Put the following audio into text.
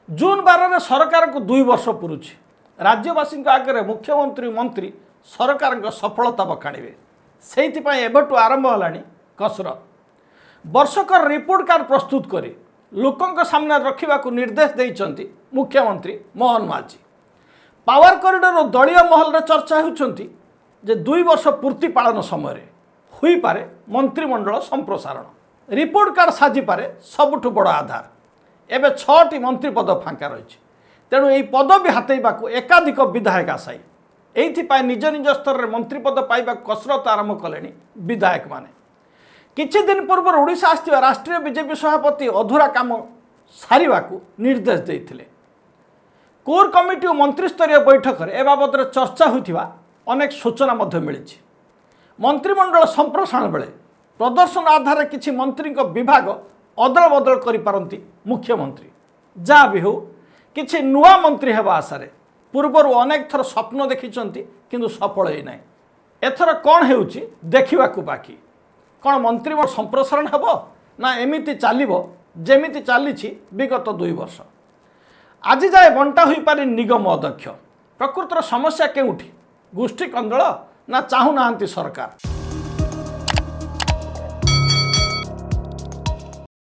जून 12 सरकार को 2 वर्ष पुरुष राज्यवासी आगे मुख्यमंत्री मंत्री सरकार सफलता बखाणे से एबठू आरंभ है कसरत वर्षकर रिपोर्ट कार्ड प्रस्तुत कर लोकों सामने रखा निर्देश देते मुख्यमंत्री मोहन माझी। पावर कॉरिडोर दलीय महल चर्चा होती 2 वर्ष पूर्ति पालन समय हुई पारे मंत्रिमंडल संप्रसारण रिपोर्ट कार्ड साजी पारे सबुठ बड़ आधार एवं 6टी मंत्री पद फांका रही तेणु यही पदवी हाथेबा एकाधिक विधायक आशायी ये निज निज स्तर में मंत्री पद पाइबा कसरत आरंभ कले विधायक माने। किछि दिन पूर्व ओडिशा आसथिबा राष्ट्रीय बीजेपी सभापति अधूरा काम सारिबा निर्देश देइथिले। कोर कमिटी और मंत्रिस्तरीय बैठक में ए बाबद चर्चा होइथिबा अनेक सूचना मिली। मंत्रिमंडल संप्रसारण बेले प्रदर्शन आधार किछि मंत्री विभाग अदल बदल करिपारंती मुख्यमंत्री जहाँ भी हो किछि नुआ मंत्री हेबा आशारे पूर्वर अनेक थर स्वप्न देखिचंती किंतु सफल होई नाही। एथर कौन हेउची देखिबाकू बाकी कौन मंत्रिमंडल संप्रसारण हेबो ना एमिति चालिबो जेमिति चालिछि विगत 2 वर्ष आज जाए बंटा होई पारे निगम अध्यक्ष प्रकृतर समस्या केउठी गोष्ठी कंदल ना चाहू नाहंती सरकार।